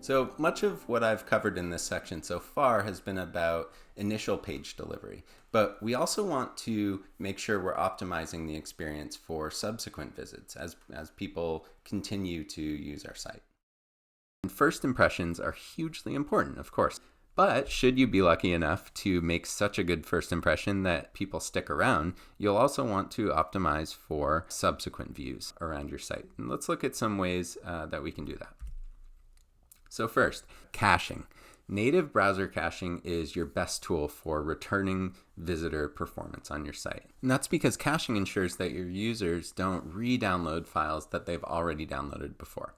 So much of what I've covered in this section so far has been about initial page delivery, but we also want to make sure we're optimizing the experience for subsequent visits as people continue to use our site. And first impressions are hugely important, of course, but should you be lucky enough to make such a good first impression that people stick around, you'll also want to optimize for subsequent views around your site. And let's look at some ways that we can do that. So first, caching. Native browser caching is your best tool for returning visitor performance on your site. And that's because caching ensures that your users don't re-download files that they've already downloaded before.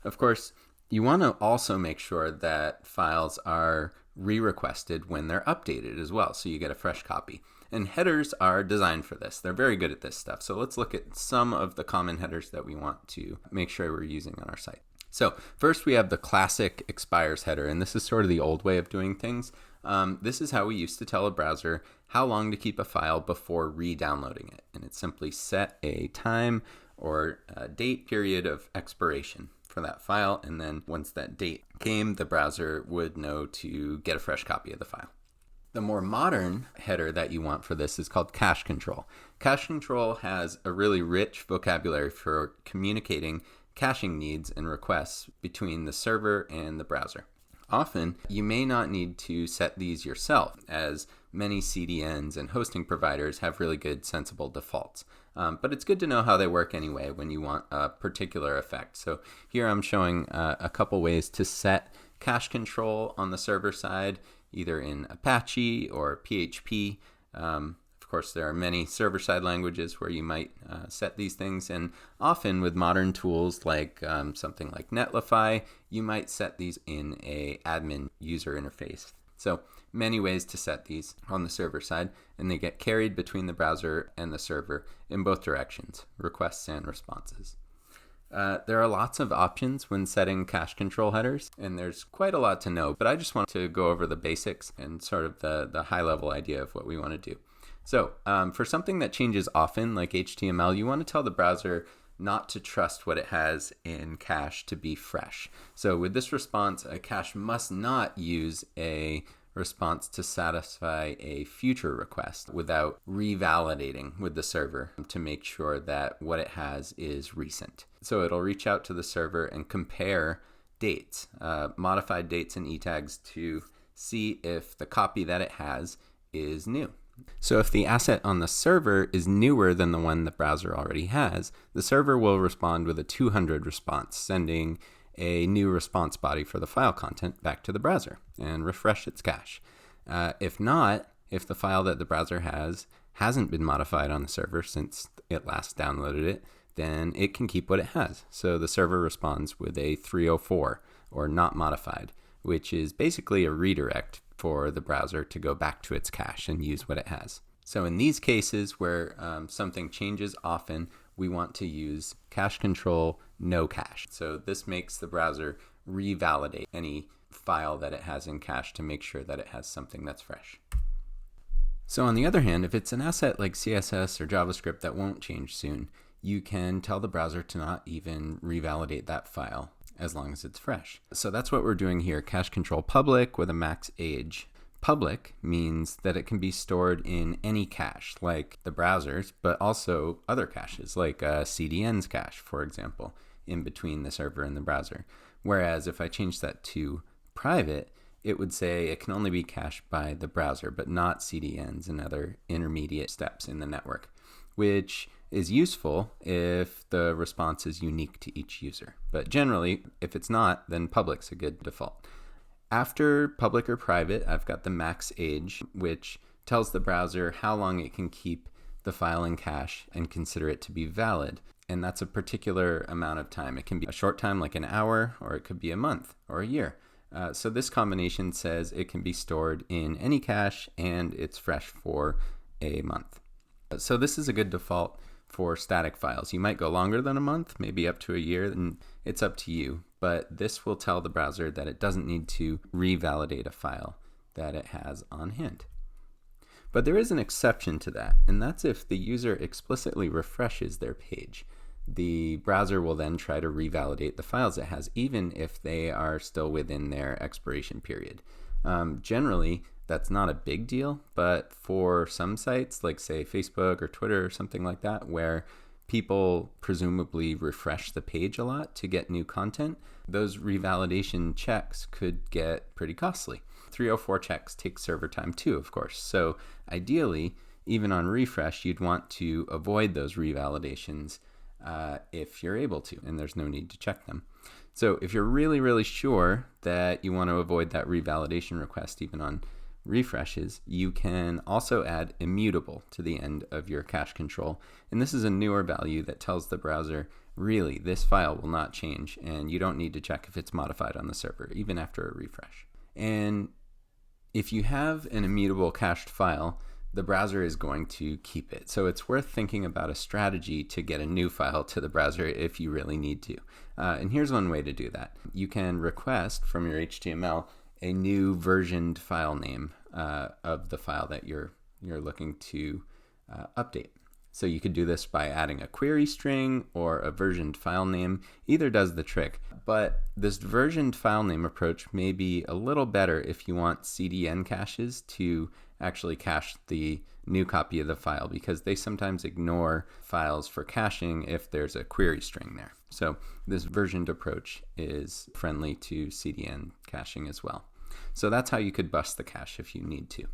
Of course, you want to also make sure that files are re-requested when they're updated as well, so you get a fresh copy. And headers are designed for this. They're very good at this stuff. So let's look at some of the common headers that we want to make sure we're using on our site. So first we have the classic expires header, and this is sort of the old way of doing things. This is how we used to tell a browser how long to keep a file before re-downloading it. And it simply set a time or a date period of expiration for that file, and then once that date came, the browser would know to get a fresh copy of the file. The more modern header that you want for this is called cache control. Cache control has a really rich vocabulary for communicating caching needs and requests between the server and the browser. Often, you may not need to set these yourself, as many CDNs and hosting providers have really good sensible defaults. But it's good to know how they work anyway when you want a particular effect. So here I'm showing a couple ways to set cache control on the server side, either in Apache or PHP. Of course, there are many server-side languages where you might set these things, and often with modern tools like something like Netlify, you might set these in a admin user interface. So many ways to set these on the server side, and they get carried between the browser and the server in both directions, requests and responses. There are lots of options when setting cache control headers, and there's quite a lot to know, but I just want to go over the basics and sort of the high-level idea of what we want to do. So for something that changes often, like HTML, you want to tell the browser not to trust what it has in cache to be fresh. So with this response, a cache must not use a response to satisfy a future request without revalidating with the server to make sure that what it has is recent. So it'll reach out to the server and compare dates, modified dates and e-tags, to see if the copy that it has is new. So if the asset on the server is newer than the one the browser already has, the server will respond with a 200 response, sending a new response body for the file content back to the browser and refresh its cache. If not, if the file that the browser hasn't been modified on the server since it last downloaded it, then it can keep what it has. So the server responds with a 304, or not modified, which is basically a redirect for the browser to go back to its cache and use what it has. So in these cases where something changes often, we want to use cache control no cache. So this makes the browser revalidate any file that it has in cache to make sure that it has something that's fresh. So on the other hand, if it's an asset like CSS or JavaScript that won't change soon, you can tell the browser to not even revalidate that file as long as it's fresh. So that's what we're doing here. Cache control public with a max age. Public means that it can be stored in any cache, like the browser's, but also other caches, like CDN's cache, for example, in between the server and the browser. Whereas if I change that to private, it would say it can only be cached by the browser, but not CDNs and other intermediate steps in the network, which is useful if the response is unique to each user. But generally, if it's not, then public's a good default. After public or private, I've got the max age, which tells the browser how long it can keep the file in cache and consider it to be valid. And that's a particular amount of time. It can be a short time, like an hour, or it could be a month or a year. So this combination says it can be stored in any cache and it's fresh for a month. So this is a good default for static files. You might go longer than a month, maybe up to a year, and it's up to you. But this will tell the browser that it doesn't need to revalidate a file that it has on hand. But there is an exception to that, and that's if the user explicitly refreshes their page. the browser will then try to revalidate the files it has, even if they are still within their expiration period. Generally, that's not a big deal, but for some sites, like say Facebook or Twitter or something like that, where people presumably refresh the page a lot to get new content, those revalidation checks could get pretty costly. 304 checks take server time too, of course. So ideally, even on refresh, you'd want to avoid those revalidations if you're able to, and there's no need to check them. So if you're really, really sure that you want to avoid that revalidation request even on refreshes, you can also add immutable to the end of your cache control. And this is a newer value that tells the browser, really, this file will not change, and you don't need to check if it's modified on the server, even after a refresh. And if you have an immutable cached file, the browser is going to keep it. So it's worth thinking about a strategy to get a new file to the browser if you really need to. And here's one way to do that. You can request from your HTML a new versioned file name of the file that you're looking to update. So you could do this by adding a query string or a versioned file name. Either does the trick, but this versioned file name approach may be a little better if you want CDN caches to actually cache the new copy of the file, because they sometimes ignore files for caching if there's a query string there. So this versioned approach is friendly to CDN caching as well. So that's how you could bust the cache if you need to.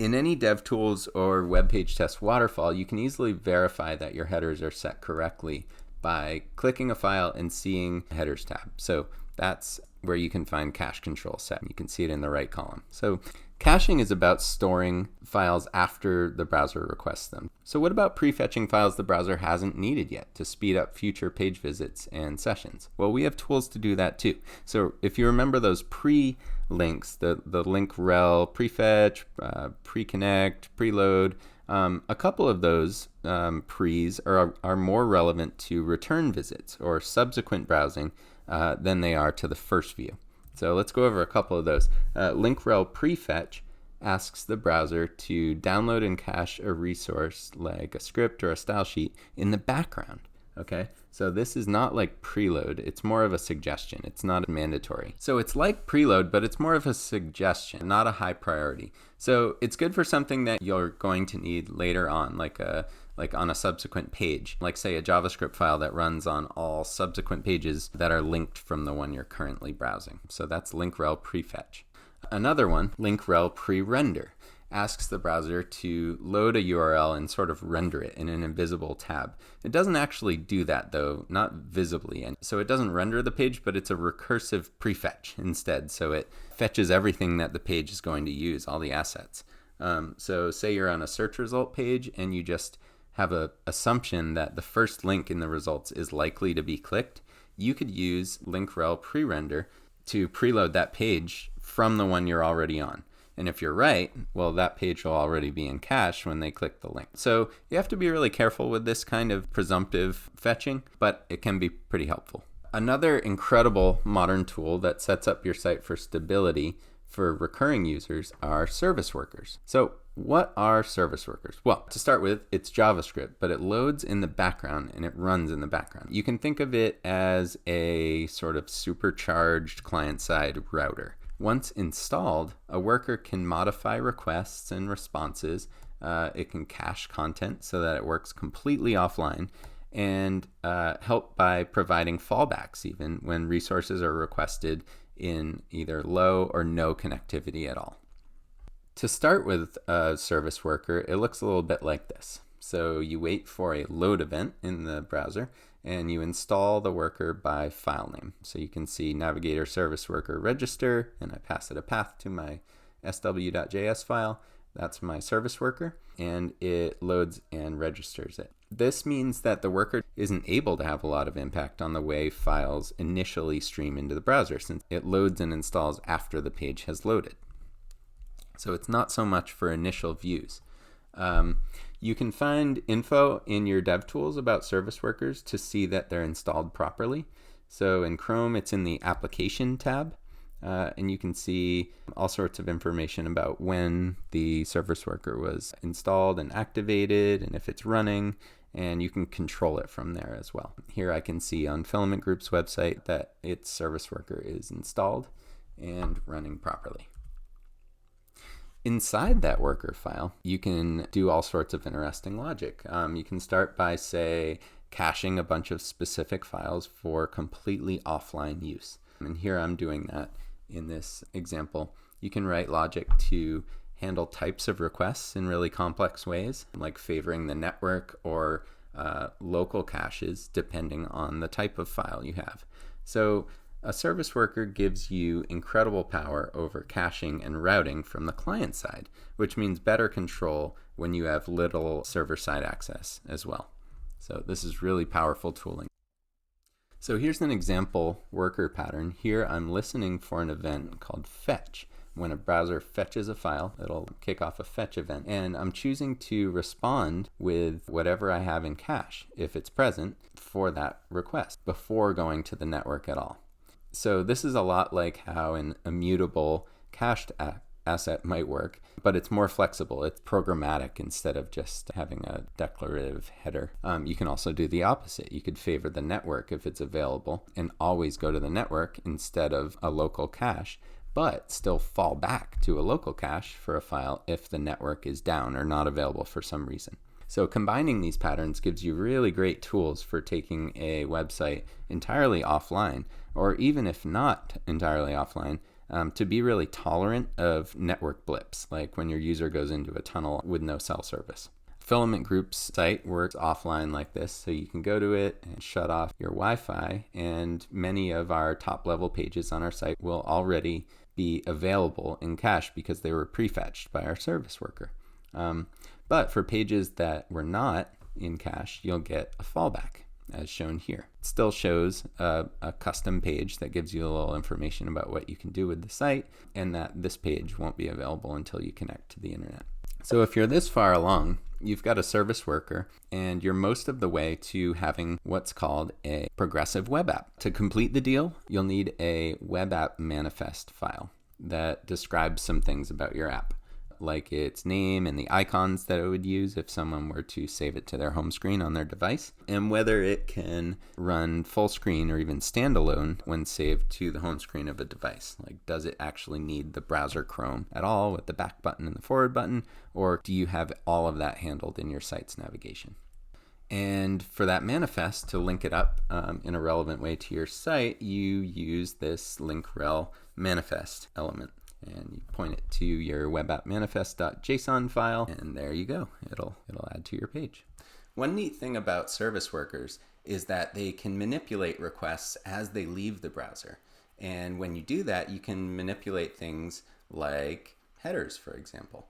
In any DevTools or web page test waterfall, you can easily verify that your headers are set correctly by clicking a file and seeing the headers tab. So that's where you can find cache control set. You can see it in the right column. So caching is about storing files after the browser requests them. So what about prefetching files the browser hasn't needed yet to speed up future page visits and sessions? Well, we have tools to do that too. So if you remember those pre-links, the link rel, prefetch, preconnect, preload, a couple of those pre's are more relevant to return visits or subsequent browsing than they are to the first view. So let's go over a couple of those. Link rel prefetch asks the browser to download and cache a resource like a script or a style sheet in the background. Okay, so this is not like preload, it's more of a suggestion, it's not mandatory. So it's like preload, but it's more of a suggestion, not a high priority. So it's good for something that you're going to need later on, like on a subsequent page, like say a JavaScript file that runs on all subsequent pages that are linked from the one you're currently browsing. So that's link rel prefetch. Another one, link rel pre-render, asks the browser to load a URL and sort of render it in an invisible tab. It doesn't actually do that though, not visibly. And so it doesn't render the page, but it's a recursive prefetch instead. So it fetches everything that the page is going to use, all the assets. So say you're on a search result page and you just have an assumption that the first link in the results is likely to be clicked. You could use link rel pre-render to preload that page from the one you're already on. And if you're right, well, that page will already be in cache when they click the link. So you have to be really careful with this kind of presumptive fetching, but it can be pretty helpful. Another incredible modern tool that sets up your site for stability for recurring users are service workers. So what are service workers? Well, to start with, it's JavaScript, but it loads in the background and it runs in the background. You can think of it as a sort of supercharged client-side router. Once installed, a worker can modify requests and responses. It can cache content so that it works completely offline, and help by providing fallbacks even when resources are requested in either low or no connectivity at all. To start with a service worker, it looks a little bit like this. So you wait for a load event in the browser and you install the worker by file name. So you can see navigator service worker register, and I pass it a path to my sw.js file. That's my service worker, and it loads and registers it. This means that the worker isn't able to have a lot of impact on the way files initially stream into the browser, since it loads and installs after the page has loaded. So it's not so much for initial views. You can find info in your DevTools about service workers to see that they're installed properly. So in Chrome, it's in the Application tab, and you can see all sorts of information about when the service worker was installed and activated, and if it's running, and you can control it from there as well. Here I can see on Filament Group's website that its service worker is installed and running properly. Inside that worker file, you can do all sorts of interesting logic. You can start by, say, caching a bunch of specific files for completely offline use. And here I'm doing that in this example. You can write logic to handle types of requests in really complex ways, like favoring the network or local caches depending on the type of file you have. So a service worker gives you incredible power over caching and routing from the client side, which means better control when you have little server-side access as well. So this is really powerful tooling. So here's an example worker pattern. Here I'm listening for an event called fetch. When a browser fetches a file, it'll kick off a fetch event. And I'm choosing to respond with whatever I have in cache, if it's present, for that request before going to the network at all. So this is a lot like how an immutable cached asset might work, but it's more flexible. It's programmatic instead of just having a declarative header. You can also do the opposite. You could favor the network if it's available and always go to the network instead of a local cache, but still fall back to a local cache for a file if the network is down or not available for some reason. So combining these patterns gives you really great tools for taking a website entirely offline, or even if not entirely offline, to be really tolerant of network blips, like when your user goes into a tunnel with no cell service. Filament Group's site works offline like this, so you can go to it and shut off your Wi-Fi, and many of our top-level pages on our site will already be available in cache because they were prefetched by our service worker. But for pages that were not in cache, you'll get a fallback, as shown here. It still shows a custom page that gives you a little information about what you can do with the site, and that this page won't be available until you connect to the internet. So if you're this far along, you've got a service worker, and you're most of the way to having what's called a progressive web app. To complete the deal, you'll need a web app manifest file that describes some things about your app, like its name and the icons that it would use if someone were to save it to their home screen on their device, and whether it can run full screen or even standalone when saved to the home screen of a device. Like, does it actually need the browser Chrome at all with the back button and the forward button, or do you have all of that handled in your site's navigation? And for that manifest, to link it up in a relevant way to your site, you use this link rel manifest element. And you point it to your web app manifest.json file, and there you go. It'll add to your page. One neat thing about service workers is that they can manipulate requests as they leave the browser. And when you do that, you can manipulate things like headers, for example.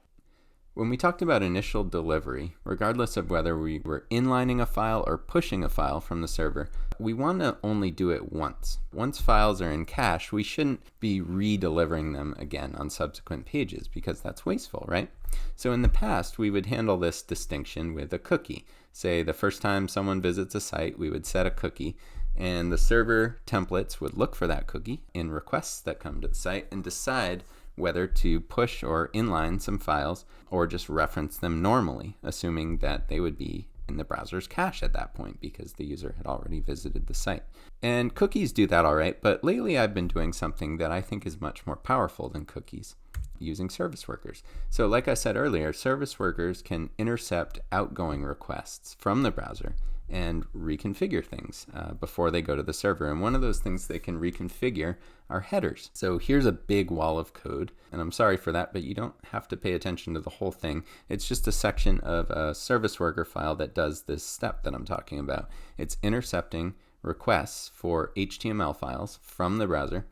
When we talked about initial delivery, regardless of whether we were inlining a file or pushing a file from the server, we want to only do it once. Once files are in cache, we shouldn't be re-delivering them again on subsequent pages because that's wasteful, right? So in the past, we would handle this distinction with a cookie. Say the first time someone visits a site, we would set a cookie, and the server templates would look for that cookie in requests that come to the site and decide whether to push or inline some files or just reference them normally, assuming that they would be in the browser's cache at that point because the user had already visited the site. And cookies do that all right, but lately I've been doing something that I think is much more powerful than cookies, using service workers. So like I said earlier, service workers can intercept outgoing requests from the browser and reconfigure things before they go to the server. And one of those things they can reconfigure are headers. So here's a big wall of code, and I'm sorry for that, but you don't have to pay attention to the whole thing. It's just a section of a service worker file that does this step that I'm talking about. It's intercepting requests for HTML files from the browser,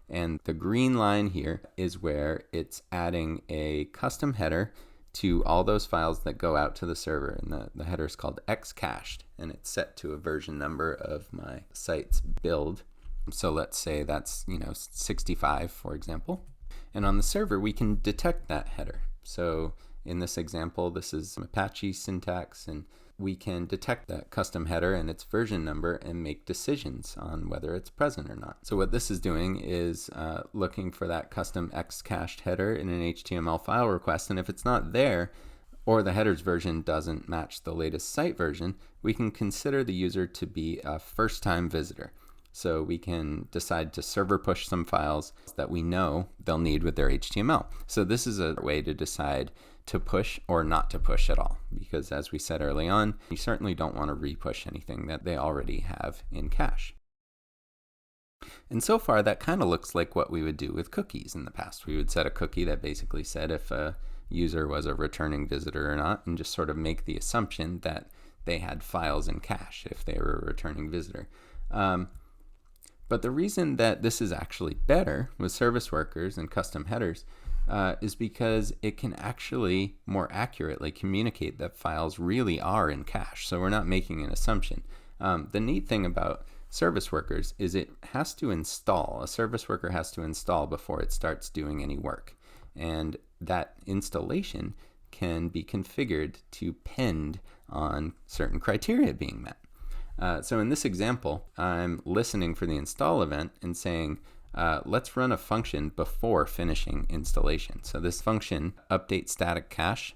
and the green line here is where it's adding a custom header to all those files that go out to the server, and the header is called xcached, and it's set to a version number of my site's build. So let's say that's 65, for example. And on the server, we can detect that header. So in this example, this is Apache syntax, and we can detect that custom header and its version number and make decisions on whether it's present or not. So what this is doing is looking for that custom xcached header in an HTML file request, and if it's not there, or the headers version doesn't match the latest site version, we can consider the user to be a first-time visitor. So we can decide to server push some files that we know they'll need with their HTML. So this is a way to decide to push or not to push at all, because as we said early on, you certainly don't want to re-push anything that they already have in cache. And so far, that kind of looks like what we would do with cookies in the past. We would set a cookie that basically said if a user was a returning visitor or not, and just sort of make the assumption that they had files in cache if they were a returning visitor. But the reason that this is actually better with service workers and custom headers is because it can actually more accurately communicate that files really are in cache. So we're not making an assumption. The neat thing about service workers is it has to install. A service worker has to install before it starts doing any work. And that installation can be configured to depend on certain criteria being met. So in this example, I'm listening for the install event and saying, let's run a function before finishing installation. So this function, update static cache,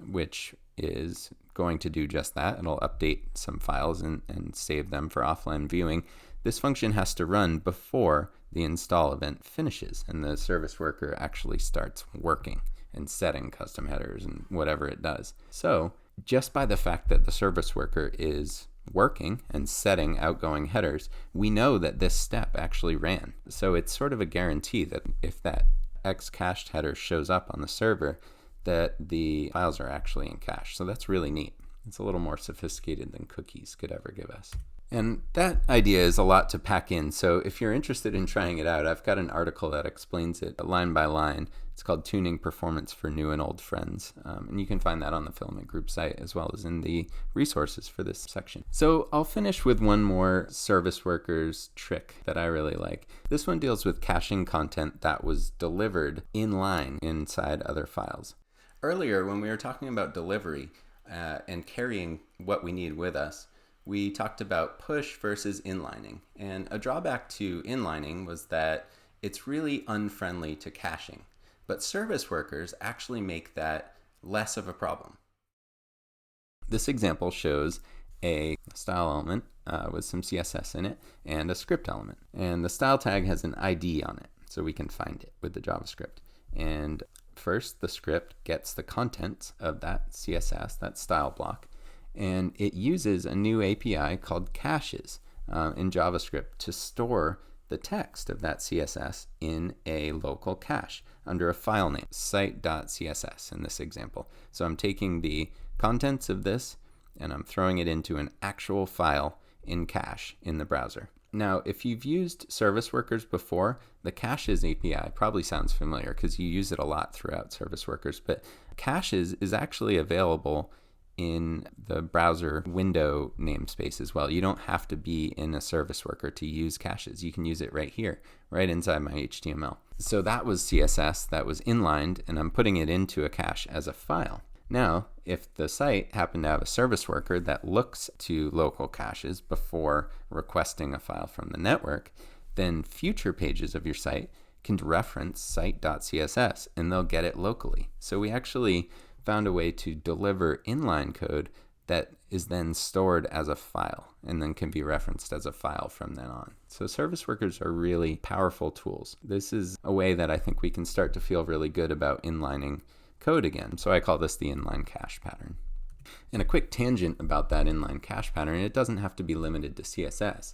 which is going to do just that. It'll update some files and save them for offline viewing. This function has to run before the install event finishes and the service worker actually starts working and setting custom headers and whatever it does. So just by the fact that the service worker is working and setting outgoing headers, we know that this step actually ran. So it's sort of a guarantee that if that X cached header shows up on the server, that the files are actually in cache. So that's really neat. It's a little more sophisticated than cookies could ever give us. And that idea is a lot to pack in. So if you're interested in trying it out, I've got an article that explains it line by line. It's called Tuning Performance for New and Old Friends. And you can find that on the Filament Group site as well as in the resources for this section. So I'll finish with one more service workers trick that I really like. This one deals with caching content that was delivered inline inside other files. Earlier, when we were talking about delivery and carrying what we need with us, we talked about push versus inlining. And a drawback to inlining was that it's really unfriendly to caching. But service workers actually make that less of a problem. This example shows a style element with some CSS in it and a script element. And the style tag has an ID on it, so we can find it with the JavaScript. And first, the script gets the contents of that CSS, that style block, and it uses a new API called caches in JavaScript to store the text of that CSS in a local cache under a file name, site.css in this example. So I'm taking the contents of this and I'm throwing it into an actual file in cache in the browser. Now, if you've used service workers before, the caches API probably sounds familiar because you use it a lot throughout service workers, but caches is actually available in the browser window namespace as well. You don't have to be in a service worker to use caches. You can use it right here, right inside my HTML. So that was CSS that was inlined, and I'm putting it into a cache as a file. Now, if the site happened to have a service worker that looks to local caches before requesting a file from the network, then future pages of your site can reference site.css and they'll get it locally. So we actually found a way to deliver inline code that is then stored as a file and then can be referenced as a file from then on. So service workers are really powerful tools. This is a way that I think we can start to feel really good about inlining code again. So I call this the inline cache pattern. And a quick tangent about that inline cache pattern, it doesn't have to be limited to CSS.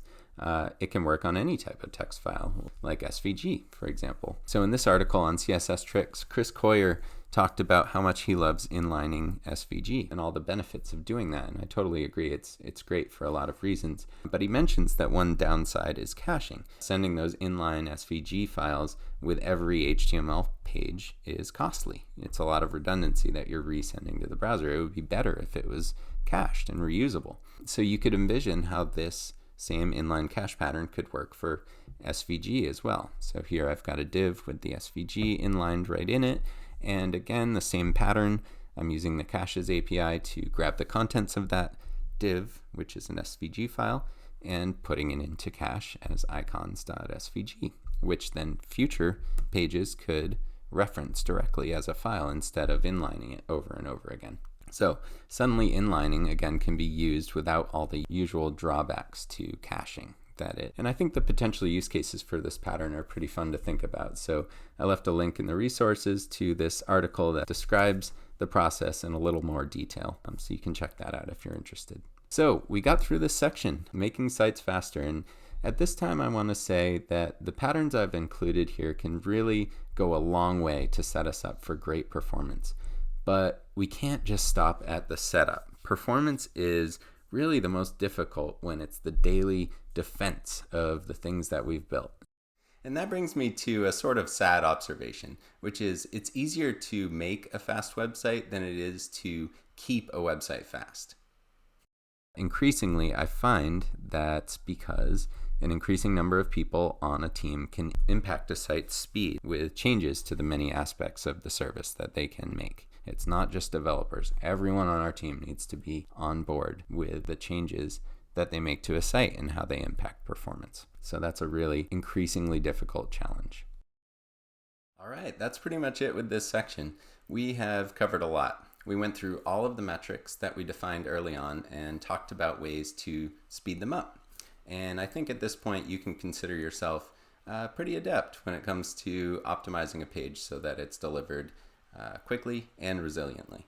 It can work on any type of text file, like SVG, for example. So in this article on CSS tricks, Chris Coyer talked about how much he loves inlining SVG and all the benefits of doing that. And I totally agree. It's great for a lot of reasons. But he mentions that one downside is caching. Sending those inline SVG files with every HTML page is costly. It's a lot of redundancy that you're resending to the browser. It would be better if it was cached and reusable. So you could envision how this same inline cache pattern could work for SVG as well. So here I've got a div with the SVG inlined right in it. And again, the same pattern. I'm using the caches API to grab the contents of that div, which is an SVG file, and putting it into cache as icons.svg, which then future pages could reference directly as a file instead of inlining it over and over again. So suddenly inlining, again, can be used without all the usual drawbacks to caching. And I think the potential use cases for this pattern are pretty fun to think about. So I left a link in the resources to this article that describes the process in a little more detail. So you can check that out if you're interested. So we got through this section, making sites faster. And at this time, I want to say that the patterns I've included here can really go a long way to set us up for great performance. But we can't just stop at the setup. Performance is really the most difficult when it's the daily defense of the things that we've built. And that brings me to a sort of sad observation, which is it's easier to make a fast website than it is to keep a website fast. Increasingly, I find that's because an increasing number of people on a team can impact a site's speed with changes to the many aspects of the service that they can make. It's not just developers. Everyone on our team needs to be on board with the changes that they make to a site and how they impact performance. So that's a really increasingly difficult challenge. All right, that's pretty much it with this section. We have covered a lot. We went through all of the metrics that we defined early on and talked about ways to speed them up. And I think at this point you can consider yourself pretty adept when it comes to optimizing a page so that it's delivered quickly and resiliently.